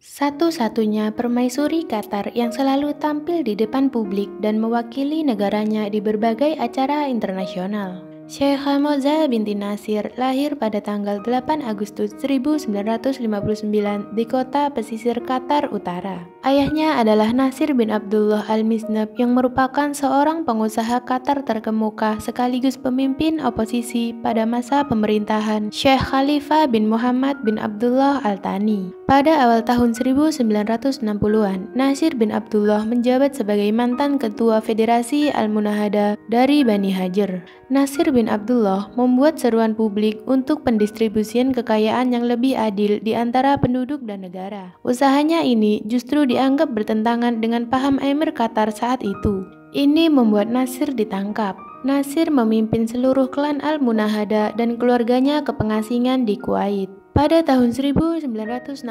Satu-satunya permaisuri Qatar yang selalu tampil di depan publik dan mewakili negaranya di berbagai acara internasional. Syeikha Moza binti Nasir lahir pada tanggal 8 Agustus 1959 di kota pesisir Qatar Utara. Ayahnya adalah Nasir bin Abdullah Al-Miznab yang merupakan seorang pengusaha Qatar terkemuka sekaligus pemimpin oposisi pada masa pemerintahan Syekh Khalifah bin Muhammad bin Abdullah Al-Thani. Pada awal tahun 1960-an, Nasir bin Abdullah menjabat sebagai mantan ketua Federasi Al-Munahada dari Bani Hajar. Nasir bin Abdullah membuat seruan publik untuk pendistribusian kekayaan yang lebih adil di antara penduduk dan negara. Usahanya ini justru dianggap bertentangan dengan paham Emir Qatar saat itu. Ini membuat Nasir ditangkap. Nasir memimpin seluruh klan Al-Munahada dan keluarganya ke pengasingan di Kuwait. Pada tahun 1964,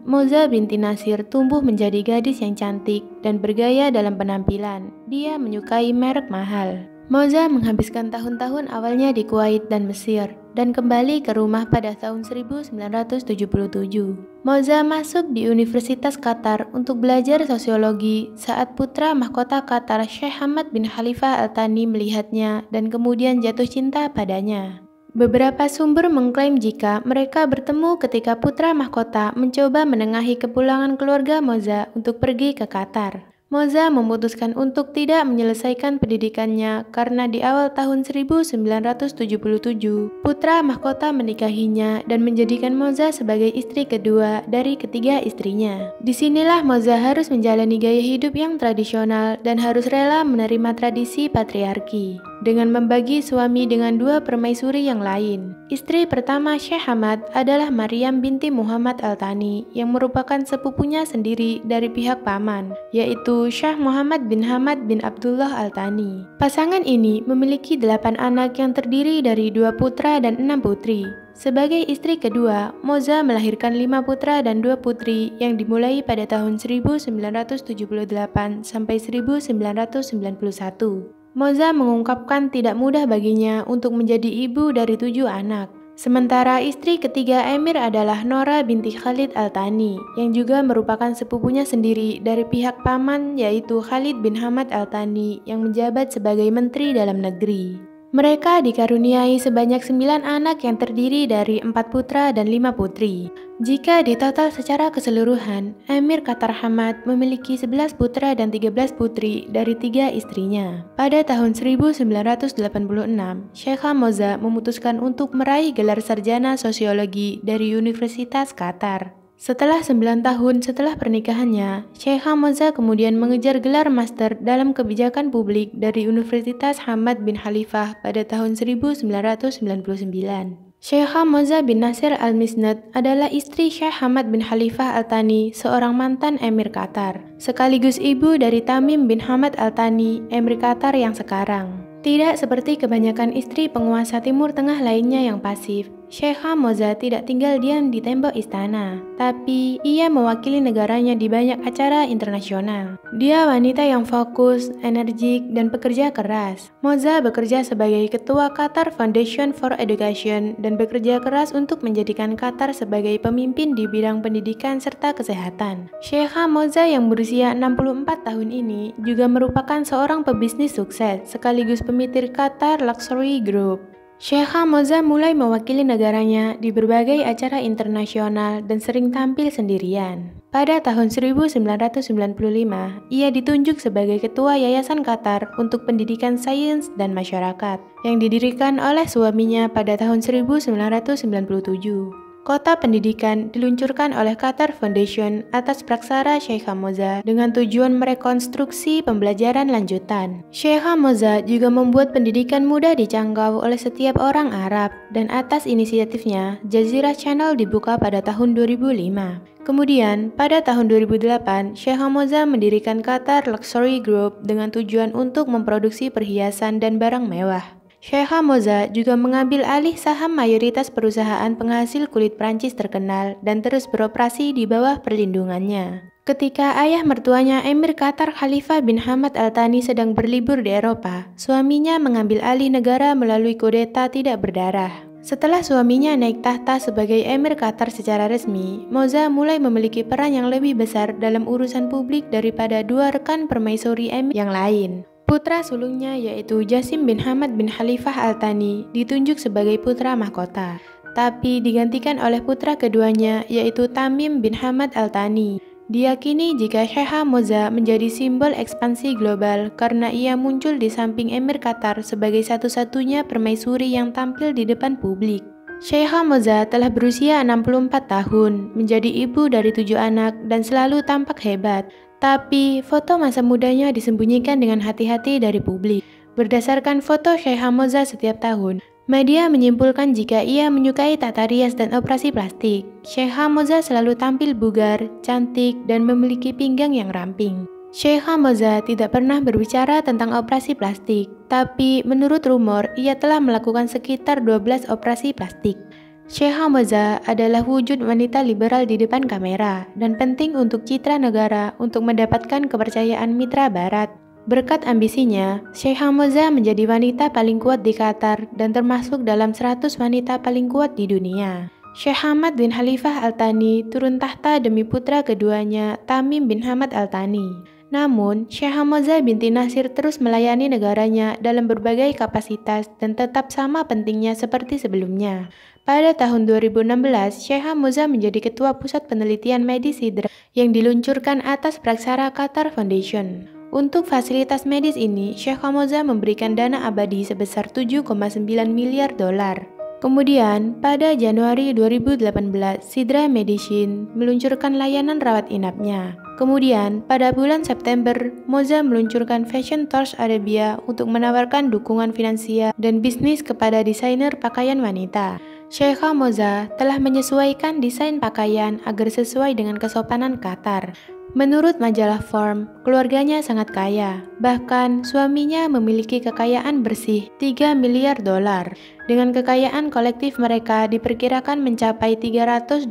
Moza binti Nasir tumbuh menjadi gadis yang cantik dan bergaya dalam penampilan. Dia menyukai merek mahal. Moza menghabiskan tahun-tahun awalnya di Kuwait dan Mesir dan kembali ke rumah pada tahun 1977. Moza masuk di Universitas Qatar untuk belajar sosiologi saat putra mahkota Qatar Sheikh Hamad bin Khalifah Al-Thani melihatnya dan kemudian jatuh cinta padanya. Beberapa sumber mengklaim jika mereka bertemu ketika putra mahkota mencoba menengahi kepulangan keluarga Moza untuk pergi ke Qatar. Moza memutuskan untuk tidak menyelesaikan pendidikannya karena di awal tahun 1977, putra mahkota menikahinya dan menjadikan Moza sebagai istri kedua dari ketiga istrinya. Disinilah Moza harus menjalani gaya hidup yang tradisional dan harus rela menerima tradisi patriarki dengan membagi suami dengan dua permaisuri yang lain. Istri pertama Syekh Hamad adalah Maryam binti Muhammad Al-Thani yang merupakan sepupunya sendiri dari pihak paman, yaitu Syekh Muhammad bin Hamad bin Abdullah Al-Thani. Pasangan ini memiliki 8 anak yang terdiri dari 2 putra dan 6 putri. Sebagai istri kedua, Moza melahirkan 5 putra dan 2 putri yang dimulai pada tahun 1978 sampai 1991. Moza mengungkapkan tidak mudah baginya untuk menjadi ibu dari 7 anak. Sementara istri ketiga Emir adalah Nora binti Khalid Al-Thani yang juga merupakan sepupunya sendiri dari pihak paman, yaitu Khalid bin Hamad Al-Thani yang menjabat sebagai Menteri Dalam Negeri. Mereka dikaruniai sebanyak 9 anak yang terdiri dari 4 putra dan 5 putri. Jika ditotal secara keseluruhan, Emir Qatar Hamad memiliki 11 putra dan 13 putri dari 3 istrinya. Pada tahun 1986, Syeikha Moza memutuskan untuk meraih gelar sarjana sosiologi dari Universitas Qatar. Setelah 9 tahun setelah pernikahannya, Syeikha Moza kemudian mengejar gelar master dalam kebijakan publik dari Universitas Hamad bin Khalifah pada tahun 1999. Syeikha Moza bin Nasir Al-Miznad adalah istri Syekh Hamad bin Khalifah Al-Thani, seorang mantan Emir Qatar, sekaligus ibu dari Tamim bin Hamad Al-Thani, Emir Qatar yang sekarang. Tidak seperti kebanyakan istri penguasa Timur Tengah lainnya yang pasif, Syeikha Moza tidak tinggal diam di tembok istana, tapi ia mewakili negaranya di banyak acara internasional. Dia wanita yang fokus, energik, dan pekerja keras. Moza bekerja sebagai ketua Qatar Foundation for Education dan bekerja keras untuk menjadikan Qatar sebagai pemimpin di bidang pendidikan serta kesehatan. Syeikha Moza yang berusia 64 tahun ini juga merupakan seorang pebisnis sukses sekaligus pemitir Qatar Luxury Group. Syeikha Moza mulai mewakili negaranya di berbagai acara internasional dan sering tampil sendirian. Pada tahun 1995, ia ditunjuk sebagai ketua Yayasan Qatar untuk Pendidikan Sains dan Masyarakat yang didirikan oleh suaminya pada tahun 1997. Kota pendidikan diluncurkan oleh Qatar Foundation atas praksara Syeikha Moza dengan tujuan merekonstruksi pembelajaran lanjutan. Syeikha Moza juga membuat pendidikan mudah dijangkau oleh setiap orang Arab dan atas inisiatifnya, Jazeera Channel dibuka pada tahun 2005. Kemudian, pada tahun 2008, Syeikha Moza mendirikan Qatar Luxury Group dengan tujuan untuk memproduksi perhiasan dan barang mewah. Syeikha Moza juga mengambil alih saham mayoritas perusahaan penghasil kulit Prancis terkenal dan terus beroperasi di bawah perlindungannya. Ketika ayah mertuanya Emir Qatar Khalifah bin Hamad Al-Thani sedang berlibur di Eropa, suaminya mengambil alih negara melalui kudeta tidak berdarah. Setelah suaminya naik tahta sebagai Emir Qatar secara resmi, Moza mulai memiliki peran yang lebih besar dalam urusan publik daripada dua rekan permaisuri Emir yang lain. Putra sulungnya yaitu Jassim bin Hamad bin Khalifah Al Thani ditunjuk sebagai putra mahkota, tapi digantikan oleh putra keduanya yaitu Tamim bin Hamad Al Thani. Diyakini jika Sheikha Moza menjadi simbol ekspansi global karena ia muncul di samping Emir Qatar sebagai satu-satunya permaisuri yang tampil di depan publik. Sheikha Moza telah berusia 64 tahun, menjadi ibu dari 7 anak dan selalu tampak hebat. Tapi foto masa mudanya disembunyikan dengan hati-hati dari publik. Berdasarkan foto Sheikha Moza setiap tahun, media menyimpulkan jika ia menyukai tata rias dan operasi plastik. Sheikha Moza selalu tampil bugar, cantik, dan memiliki pinggang yang ramping. Sheikha Moza tidak pernah berbicara tentang operasi plastik, tapi menurut rumor, ia telah melakukan sekitar 12 operasi plastik. Sheikha Moza adalah wujud wanita liberal di depan kamera dan penting untuk citra negara untuk mendapatkan kepercayaan mitra barat. Berkat ambisinya, Sheikha Moza menjadi wanita paling kuat di Qatar dan termasuk dalam 100 wanita paling kuat di dunia. Sheikh Hamad bin Khalifah Al Thani turun tahta demi putra keduanya, Tamim bin Hamad Al Thani. Namun, Sheikha Moza binti Nasir terus melayani negaranya dalam berbagai kapasitas dan tetap sama pentingnya seperti sebelumnya. Pada tahun 2016, Sheikha Moza menjadi ketua pusat penelitian medis Sidra yang diluncurkan atas praksara Qatar Foundation. Untuk fasilitas medis ini, Sheikha Moza memberikan dana abadi sebesar 7,9 miliar dolar. Kemudian, pada Januari 2018, Sidra Medicine meluncurkan layanan rawat inapnya. Kemudian, pada bulan September, Moza meluncurkan Fashion Tours Arabia untuk menawarkan dukungan finansial dan bisnis kepada desainer pakaian wanita. Sheikha Moza telah menyesuaikan desain pakaian agar sesuai dengan kesopanan Qatar. Menurut majalah Forbes, keluarganya sangat kaya. Bahkan, suaminya memiliki kekayaan bersih 3 miliar dolar. Dengan kekayaan kolektif mereka diperkirakan mencapai 322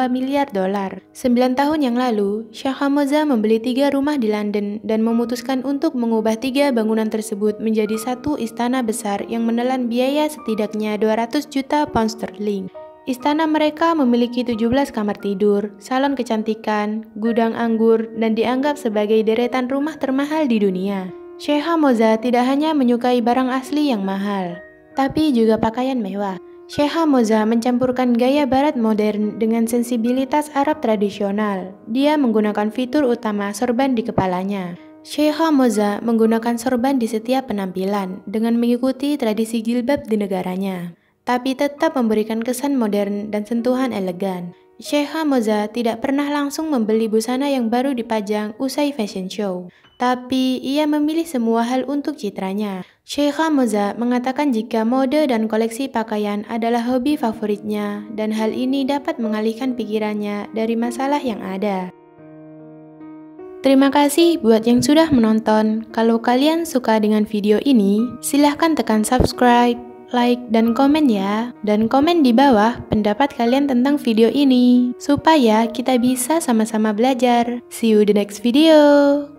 miliar dolar. 9 tahun yang lalu, Sheikha Moza membeli 3 rumah di London dan memutuskan untuk mengubah 3 bangunan tersebut menjadi satu istana besar yang menelan biaya setidaknya 200 juta pound sterling. Istana mereka memiliki 17 kamar tidur, salon kecantikan, gudang anggur, dan dianggap sebagai deretan rumah termahal di dunia. Sheikha Moza tidak hanya menyukai barang asli yang mahal, tapi juga pakaian mewah. Sheikha Moza mencampurkan gaya barat modern dengan sensibilitas Arab tradisional. Dia menggunakan fitur utama sorban di kepalanya. Sheikha Moza menggunakan sorban di setiap penampilan dengan mengikuti tradisi jilbab di negaranya, tapi tetap memberikan kesan modern dan sentuhan elegan. Sheikha Moza tidak pernah langsung membeli busana yang baru dipajang usai fashion show, tapi ia memilih semua hal untuk citranya. Sheikha Moza mengatakan jika mode dan koleksi pakaian adalah hobi favoritnya dan hal ini dapat mengalihkan pikirannya dari masalah yang ada. Terima kasih buat yang sudah menonton. Kalau kalian suka dengan video ini, silahkan tekan subscribe, like, dan komen ya. Dan komen di bawah pendapat kalian tentang video ini, supaya kita bisa sama-sama belajar. See you the next video.